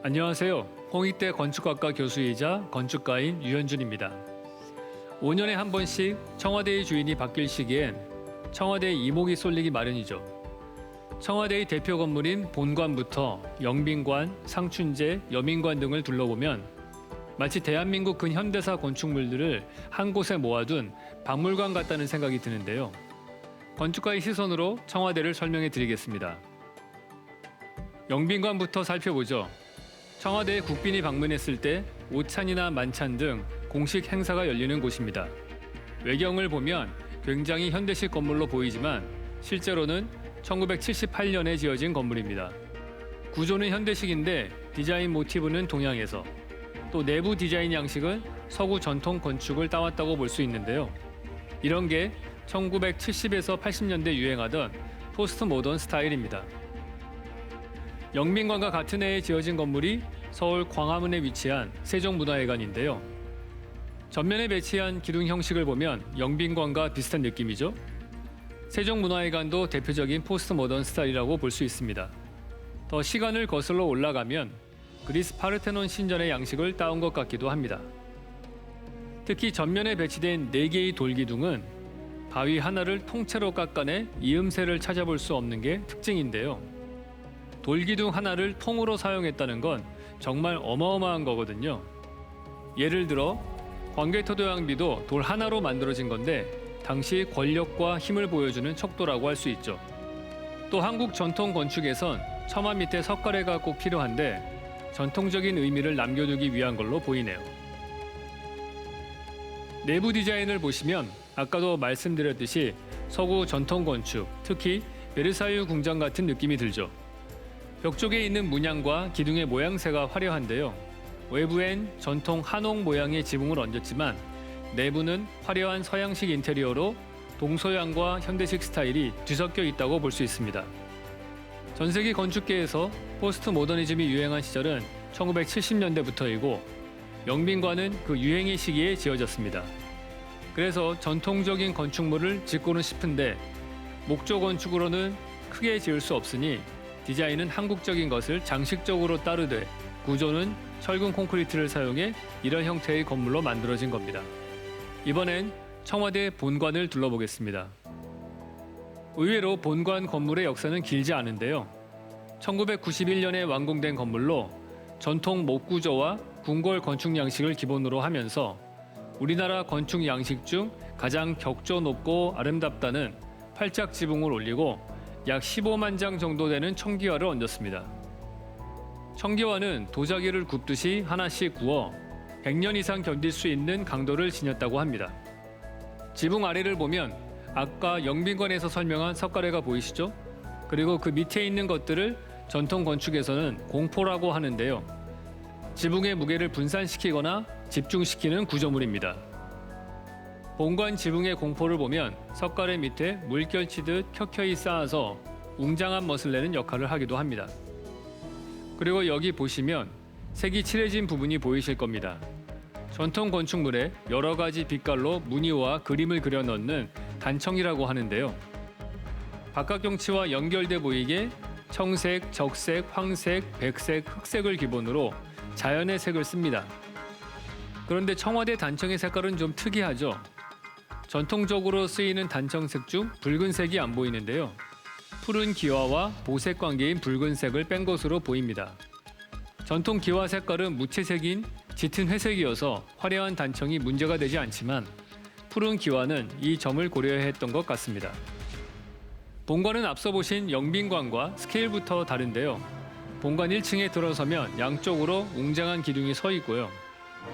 안녕하세요. 홍익대 건축학과 교수이자 건축가인 유현준입니다. 5년에 한 번씩 청와대의 주인이 바뀔 시기엔 청와대의 이목이 쏠리기 마련이죠. 청와대의 대표 건물인 본관부터 영빈관, 상춘제, 여민관 등을 둘러보면 마치 대한민국 근현대사 건축물들을 한 곳에 모아둔 박물관 같다는 생각이 드는데요. 건축가의 시선으로 청와대를 설명해 드리겠습니다. 영빈관부터 살펴보죠. 청와대에 국빈이 방문했을 때 오찬이나 만찬 등 공식 행사가 열리는 곳입니다. 외경을 보면 굉장히 현대식 건물로 보이지만 실제로는 1978년에 지어진 건물입니다. 구조는 현대식인데 디자인 모티브는 동양에서, 또 내부 디자인 양식은 서구 전통 건축을 따왔다고 볼 수 있는데요. 이런 게 1970에서 80년대 유행하던 포스트 모던 스타일입니다. 영빈관과 같은 해에 지어진 건물이 서울 광화문에 위치한 세종문화회관인데요. 전면에 배치한 기둥 형식을 보면 영빈관과 비슷한 느낌이죠. 세종문화회관도 대표적인 포스트 모던 스타일이라고 볼 수 있습니다. 더 시간을 거슬러 올라가면 그리스 파르테논 신전의 양식을 따온 것 같기도 합니다. 특히 전면에 배치된 4개의 돌기둥은 바위 하나를 통째로 깎아내 이음새를 찾아볼 수 없는 게 특징인데요. 돌기둥 하나를 통으로 사용했다는 건 정말 어마어마한 거거든요. 예를 들어 광개토도양비도 돌 하나로 만들어진 건데 당시 권력과 힘을 보여주는 척도라고 할 수 있죠. 또 한국 전통 건축에선 처마 밑에 석가래가 꼭 필요한데 전통적인 의미를 남겨두기 위한 걸로 보이네요. 내부 디자인을 보시면 아까도 말씀드렸듯이 서구 전통 건축, 특히 베르사유 궁전 같은 느낌이 들죠. 벽 쪽에 있는 문양과 기둥의 모양새가 화려한데요. 외부엔 전통 한옥 모양의 지붕을 얹었지만 내부는 화려한 서양식 인테리어로 동서양과 현대식 스타일이 뒤섞여 있다고 볼 수 있습니다. 전 세계 건축계에서 포스트 모더니즘이 유행한 시절은 1970년대부터이고 영빈관은 그 유행의 시기에 지어졌습니다. 그래서 전통적인 건축물을 짓고는 싶은데 목조 건축으로는 크게 지을 수 없으니 디자인은 한국적인 것을 장식적으로 따르되 구조는 철근 콘크리트를 사용해 이런 형태의 건물로 만들어진 겁니다. 이번엔 청와대 본관을 둘러보겠습니다. 의외로 본관 건물의 역사는 길지 않은데요. 1991년에 완공된 건물로 전통 목구조와 궁궐 건축 양식을 기본으로 하면서 우리나라 건축 양식 중 가장 격조 높고 아름답다는 활짝 지붕을 올리고 약 15만 장 정도 되는 청기화를 얹었습니다. 청기화는 도자기를 굽듯이 하나씩 구워 100년 이상 견딜 수 있는 강도를 지녔다고 합니다. 지붕 아래를 보면 아까 영빈관에서 설명한 석가래가 보이시죠? 그리고 그 밑에 있는 것들을 전통 건축에서는 공포라고 하는데요. 지붕의 무게를 분산시키거나 집중시키는 구조물입니다. 본관 지붕의 공포를 보면 석가래 밑에 물결치듯 켜켜이 쌓아서 웅장한 멋을 내는 역할을 하기도 합니다. 그리고 여기 보시면 색이 칠해진 부분이 보이실 겁니다. 전통 건축물에 여러 가지 빛깔로 무늬와 그림을 그려 넣는 단청이라고 하는데요. 바깥 경치와 연결돼 보이게 청색, 적색, 황색, 백색, 흑색을 기본으로 자연의 색을 씁니다. 그런데 청와대 단청의 색깔은 좀 특이하죠. 전통적으로 쓰이는 단청색 중 붉은색이 안 보이는데요. 푸른 기와와 보색 관계인 붉은색을 뺀 것으로 보입니다. 전통 기와 색깔은 무채색인 짙은 회색이어서 화려한 단청이 문제가 되지 않지만 푸른 기와는 이 점을 고려해야 했던 것 같습니다. 본관은 앞서 보신 영빈관과 스케일부터 다른데요. 본관 1층에 들어서면 양쪽으로 웅장한 기둥이 서 있고요.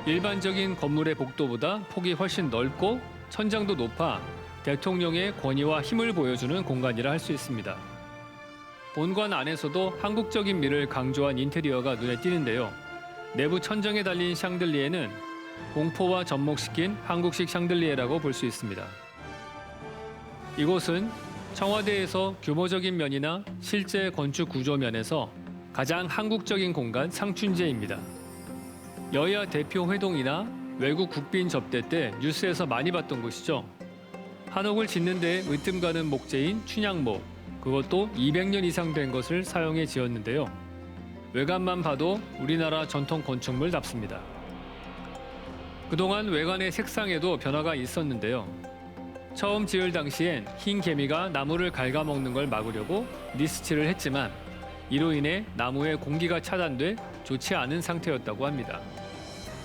일반적인 건물의 복도보다 폭이 훨씬 넓고 천장도 높아 대통령의 권위와 힘을 보여주는 공간이라 할 수 있습니다. 본관 안에서도 한국적인 미를 강조한 인테리어가 눈에 띄는데요. 내부 천정에 달린 샹들리에는 공포와 접목시킨 한국식 샹들리에라고 볼 수 있습니다. 이곳은 청와대에서 규모적인 면이나 실제 건축 구조 면에서 가장 한국적인 공간 상춘제입니다. 여야 대표 회동이나 외국 국빈 접대 때 뉴스에서 많이 봤던 곳이죠. 한옥을 짓는 데 으뜸가는 목재인 춘향목, 그것도 200년 이상 된 것을 사용해 지었는데요. 외관만 봐도 우리나라 전통 건축물답습니다. 그동안 외관의 색상에도 변화가 있었는데요. 처음 지을 당시엔 흰 개미가 나무를 갉아먹는 걸 막으려고 니스칠을 했지만 이로 인해 나무의 공기가 차단돼 좋지 않은 상태였다고 합니다.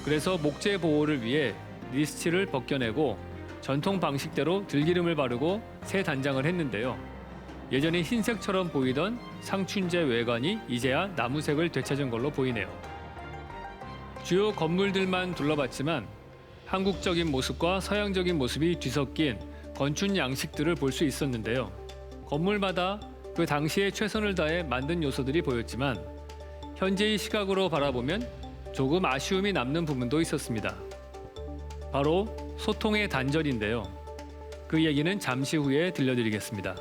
그래서 목재 보호를 위해 니스칠을 벗겨내고 전통 방식대로 들기름을 바르고 새 단장을 했는데요. 예전에 흰색처럼 보이던 상춘재 외관이 이제야 나무색을 되찾은 걸로 보이네요. 주요 건물들만 둘러봤지만 한국적인 모습과 서양적인 모습이 뒤섞인 건축 양식들을 볼 수 있었는데요. 건물마다 그 당시에 최선을 다해 만든 요소들이 보였지만 현재의 시각으로 바라보면 조금 아쉬움이 남는 부분도 있었습니다. 바로 소통의 단절인데요. 그 얘기는 잠시 후에 들려드리겠습니다.